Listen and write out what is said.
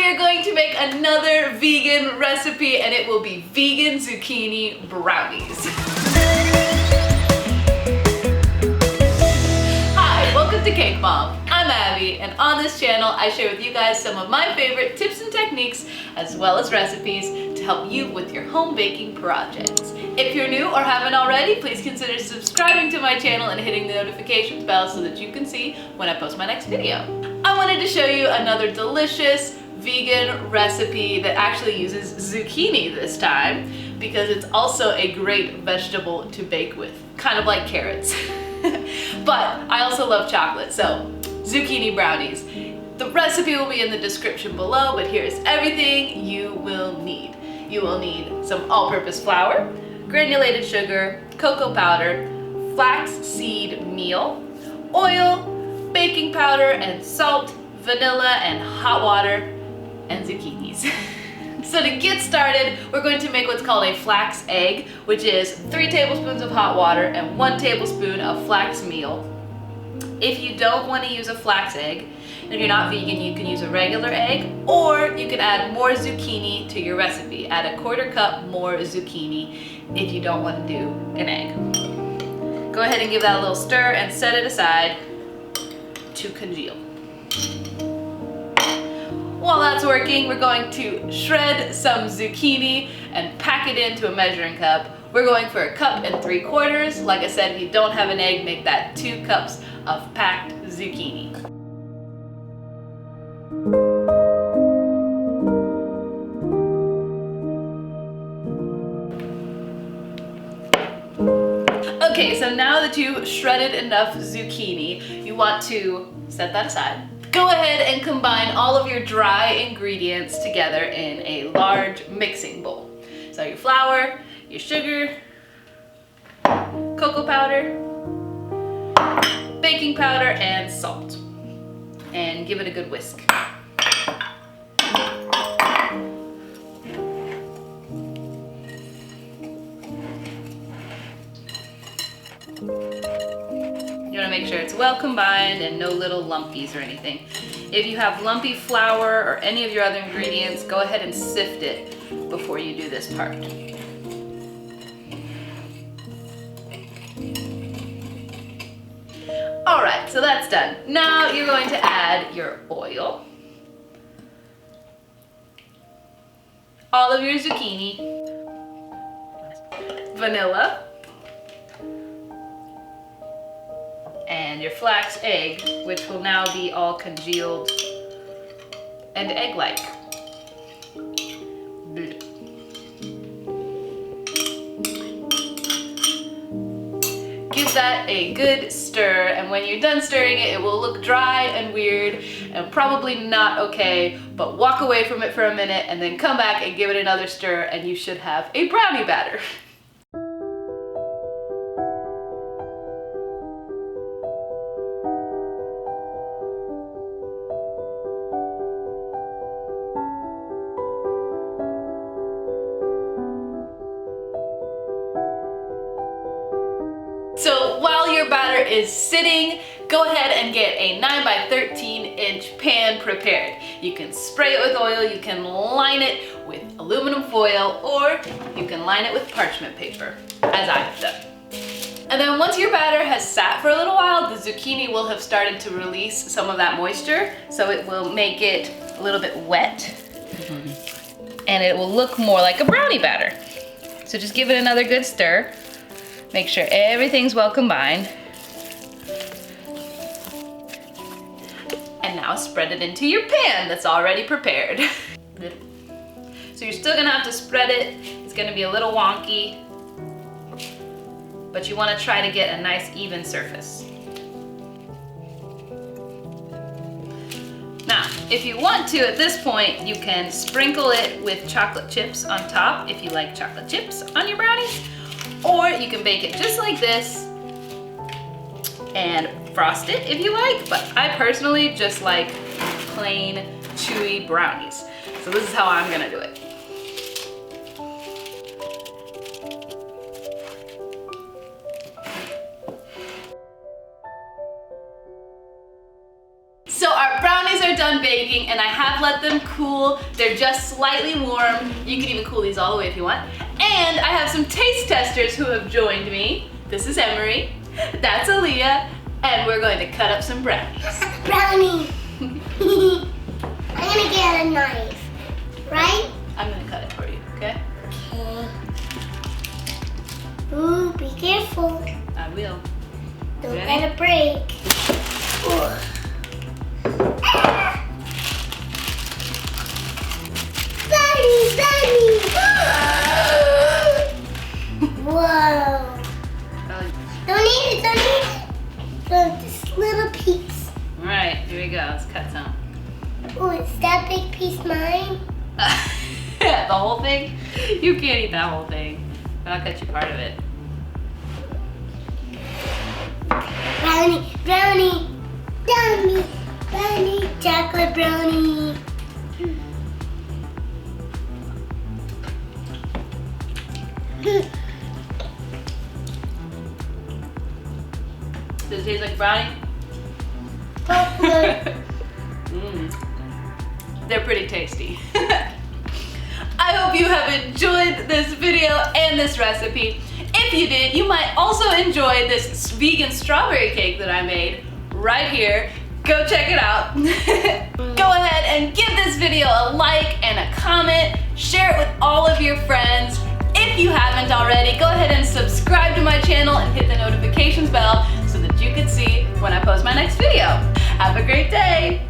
are going to make another vegan recipe, and it will be vegan zucchini brownies. Hi, welcome to Cake Mom. I'm Abby, and on this channel I share with you guys some of my favorite tips and techniques as well as recipes to help you with your home baking projects. If you're new or haven't already, please consider subscribing to my channel and hitting the notifications bell so that you can see when I post my next video. I wanted to show you another delicious vegan recipe that actually uses zucchini this time because it's also a great vegetable to bake with, kind of like carrots. But I also love chocolate, so zucchini brownies. The recipe will be in the description below, but here's everything you will need. You will need some all-purpose flour, granulated sugar, cocoa powder, flax seed meal, oil, baking powder and salt, vanilla and hot water, and zucchinis. So to get started, we're going to make what's called a flax egg, which is 3 tablespoons of hot water and 1 tablespoon of flax meal. If you don't want to use a flax egg, and if you're not vegan, you can use a regular egg, or you can add more zucchini to your recipe. Add a 1/4 cup more zucchini if you don't want to do an egg. Go ahead and give that a little stir and set it aside to congeal. While that's working, we're going to shred some zucchini and pack it into a measuring cup. We're going for 1 1/4 cups. Like I said, if you don't have an egg, make that 2 cups of packed zucchini. Okay, so now that you've shredded enough zucchini, you want to set that aside. Go ahead and combine all of your dry ingredients together in a large mixing bowl. So your flour, your sugar, cocoa powder, baking powder, and salt. And give it a good whisk. You want to make sure it's well combined and no little lumpies or anything. If you have lumpy flour or any of your other ingredients, go ahead and sift it before you do this part. Alright, so that's done. Now you're going to add your oil, all of your zucchini, vanilla, and your flax egg, which will now be all congealed and egg-like. Give that a good stir, and when you're done stirring it, it will look dry and weird and probably not okay, but walk away from it for a minute and then come back and give it another stir and you should have a brownie batter. So while your batter is sitting, go ahead and get a 9 by 13 inch pan prepared. You can spray it with oil, you can line it with aluminum foil, or you can line it with parchment paper, as I have done. And then once your batter has sat for a little while, the zucchini will have started to release some of that moisture, so it will make it a little bit wet, and it will look more like a brownie batter. So just give it another good stir. Make sure everything's well combined. And now spread it into your pan that's already prepared. So you're still gonna have to spread it. It's gonna be a little wonky, but you wanna try to get a nice even surface. Now, if you want to, at this point, you can sprinkle it with chocolate chips on top if you like chocolate chips on your brownies. Or you can bake it just like this and frost it if you like, but I personally just like plain chewy brownies. So this is how I'm gonna do it. So our brownies are done baking and I have let them cool. They're just slightly warm. You can even cool these all the way if you want. And I have some taste testers who have joined me. This is Emery, that's Aaliyah, and we're going to cut up some brownies. Brownie. I'm gonna get a knife, right? I'm gonna cut it for you, okay? Okay. Ooh, be careful. I will. Don't Ready? let it break. Ooh. Ah! Brownie! Whoa. Don't eat it. So this little piece. All right, here we go. Let's cut some. Oh, is that big piece mine? The whole thing? You can't eat that whole thing. But I'll cut you part of it. Brownie, brownie, brownie, brownie, chocolate brownie. Does it taste like brownie? Chocolate. They're pretty tasty. I hope you have enjoyed this video and this recipe. If you did, you might also enjoy this vegan strawberry cake that I made right here. Go check it out. Go ahead and give this video a like and a comment. Share it with all of your friends. If you haven't already, go ahead and subscribe to my channel and hit the notifications bell so that you can see when I post my next video. Have a great day.